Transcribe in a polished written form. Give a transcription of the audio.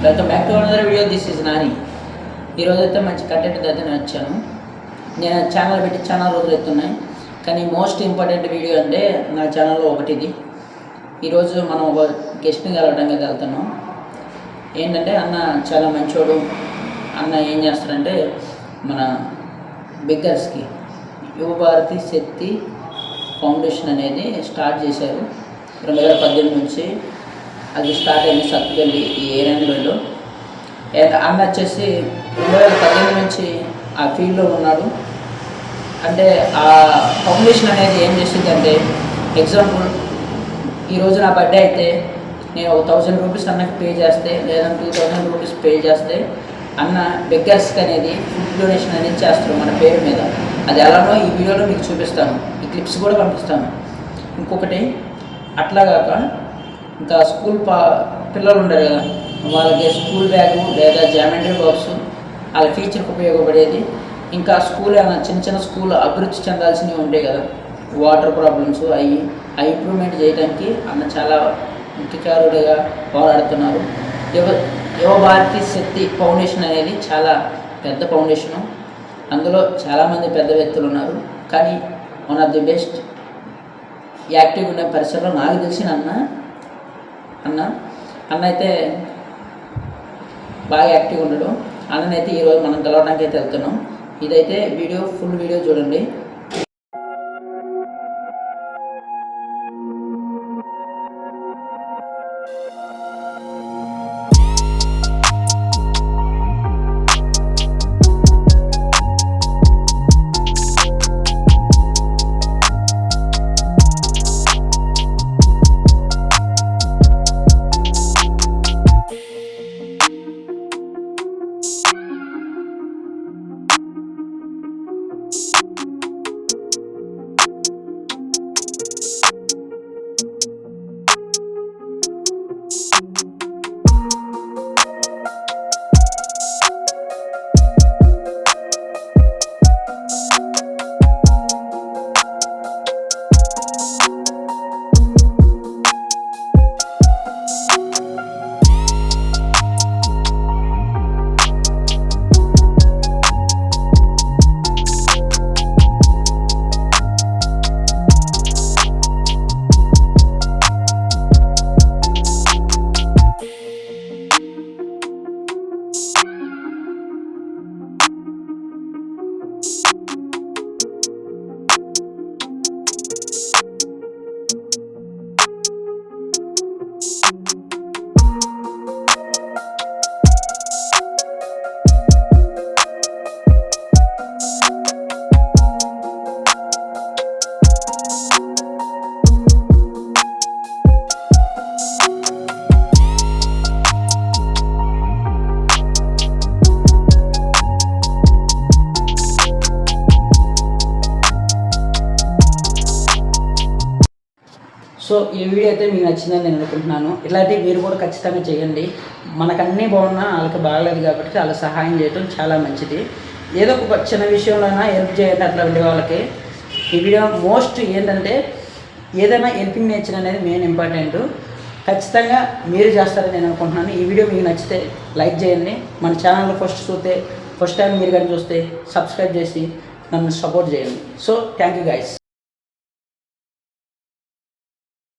Welcome back to another video. This is Nani. ఈరోజైతే మంచి content అయితే నేను వచ్చాను. నేను ఛానల్ పెట్టి చాలా రోజులు అవుతున్నాయి, కానీ మోస్ట్ ఇంపార్టెంట్ వీడియో అంటే నా ఛానల్లో ఒకటిది. ఈరోజు మనం ఒక గెస్ట్ని కలవడానికి వెళ్తున్నాం. ఏంటంటే అన్న చాలా మంచోడు. అన్న ఏం చేస్తాడంటే మన బిగ్గర్స్కి యువభారతి శక్తి ఫౌండేషన్ అనేది స్టార్ట్ చేశారు 2018 నుంచి. అది స్టార్ట్ అయింది సత్తుపల్లి ఈ ఏరియాలో. అన్న వచ్చేసి 2018 నుంచి ఆ ఫీల్డ్లో ఉన్నాడు. అంటే ఆ ఫౌండేషన్ అనేది ఏం చేసిందంటే, ఎగ్జాంపుల్ ఈరోజు నా బర్త్డే అయితే నేను ఒక 1000 రూపీస్ అన్నకి పే చేస్తే, లేదా 2000 రూపీస్ పే చేస్తే అన్న బెగ్గర్స్కి అనేది ఫుడ్ డొనేషన్ అనేది చేస్తారు మన పేరు మీద. అది ఎలానో ఈ వీడియోలో మీకు చూపిస్తాను, ఈ క్లిప్స్ కూడా పంపిస్తాను. ఇంకొకటి అట్లాగాక ఇంకా స్కూల్ పిల్లలు ఉంటారు కదా, వాళ్ళకి స్కూల్ బ్యాగు లేదా జామెంట్రీ బాక్స్ వాళ్ళ ఫ్యూచర్కి ఉపయోగపడేది. ఇంకా స్కూల్ ఏమైనా చిన్న చిన్న స్కూల్ అభివృద్ధి చెందాల్సినవి ఉంటాయి కదా, వాటర్ ప్రాబ్లమ్స్ అవి ఇంప్రూవ్మెంట్ చేయడానికి అన్న చాలా ముఖ్యకారుడిగా పోరాడుతున్నారు. యువభారతి శక్తి ఫౌండేషన్ అనేది చాలా పెద్ద ఫౌండేషను. అందులో చాలామంది పెద్ద వ్యక్తులు ఉన్నారు, కానీ one of the best active ఉండే పరిసరంలో నాకు తెలిసిన అన్న అయితే బాగా యాక్టివ్ ఉండడం. అన్ననైతే ఈరోజు మనం కలవడానికి అయితే వెళ్తున్నాం. ఇదైతే ఫుల్ వీడియో చూడండి. సో ఈ వీడియో అయితే మీకు నచ్చిందని నేను అనుకుంటున్నాను. ఇట్లాంటివి మీరు కూడా ఖచ్చితంగా చేయండి. మనకన్నీ బాగున్నా వాళ్ళకి బాగలేదు కాబట్టి వాళ్ళ సహాయం చేయడం చాలా మంచిది. ఏదో ఒక చిన్న విషయంలోనైనా హెల్ప్ చేయండి అట్లాంటి వాళ్ళకి. ఈ వీడియో మోస్ట్ ఏంటంటే ఏదైనా హెల్పింగ్ నేచర్ అనేది మెయిన్ ఇంపార్టెంట్. ఖచ్చితంగా మీరు చేస్తారని నేను అనుకుంటున్నాను. ఈ వీడియో మీకు నచ్చితే లైక్ చేయండి. మన ఛానల్లో ఫస్ట్ టైం మీరు కానీ చూస్తే సబ్స్క్రైబ్ చేసి నన్ను సపోర్ట్ చేయండి. So thank you guys.